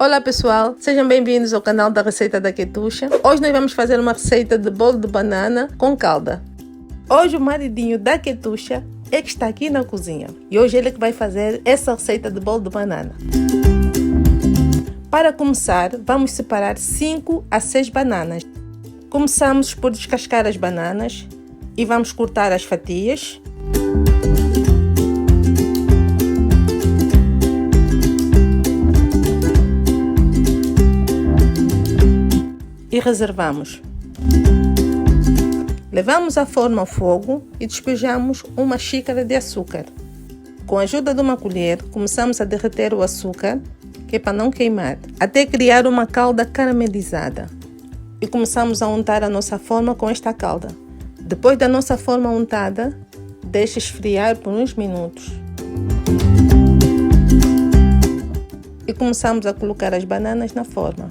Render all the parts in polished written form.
Olá pessoal, sejam bem-vindos ao canal da Receita da Ketusha. Hoje nós vamos fazer uma receita de bolo de banana com calda. Hoje o maridinho da Ketusha é que está aqui na cozinha e hoje ele é que vai fazer essa receita de bolo de banana. Para começar, vamos separar 5 a 6 bananas. Começamos por descascar as bananas e vamos cortar as fatias. E reservamos. Levamos a forma ao fogo e despejamos uma xícara de açúcar. Com a ajuda de uma colher, começamos a derreter o açúcar, que é para não queimar, até criar uma calda caramelizada. E começamos a untar a nossa forma com esta calda. Depois da nossa forma untada, deixe esfriar por uns minutos. E começamos a colocar as bananas na forma.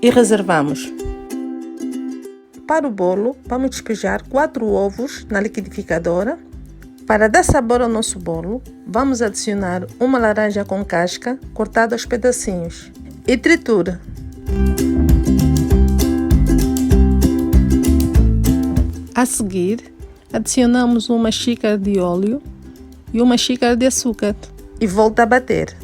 E reservamos. Para o bolo, vamos despejar 4 ovos na liquidificadora. Para dar sabor ao nosso bolo, vamos adicionar uma laranja com casca cortada aos pedacinhos e tritura. A seguir, adicionamos uma xícara de óleo e uma xícara de açúcar e volta a bater.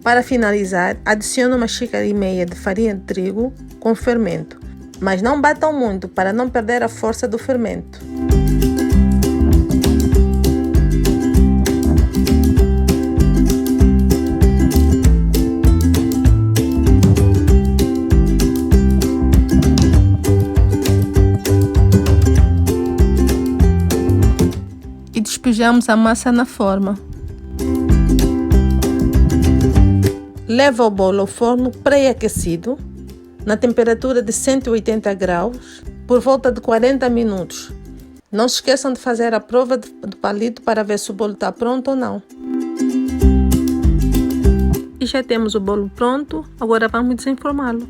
Para finalizar, adicione uma xícara e meia de farinha de trigo com fermento, mas não batam muito para não perder a força do fermento. E despejamos a massa na forma. Leva o bolo ao forno pré-aquecido, na temperatura de 180 graus, por volta de 40 minutos. Não se esqueçam de fazer a prova do palito para ver se o bolo está pronto ou não. E já temos o bolo pronto, agora vamos desenformá-lo.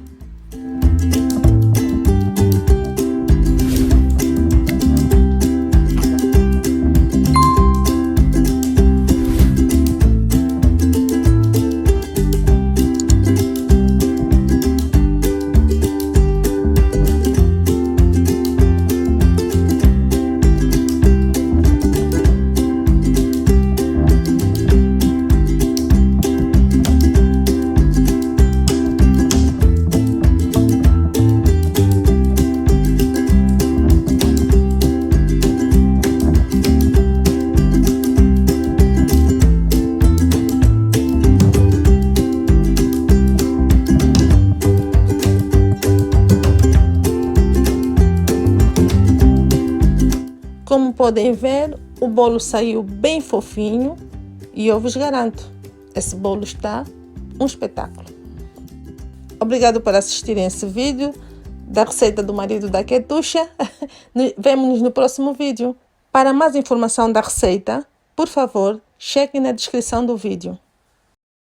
Como podem ver, o bolo saiu bem fofinho e eu vos garanto, esse bolo está um espetáculo. Obrigado por assistirem esse vídeo da receita do marido da Ketusha. Vemo-nos no próximo vídeo. Para mais informação da receita, por favor, chequem na descrição do vídeo.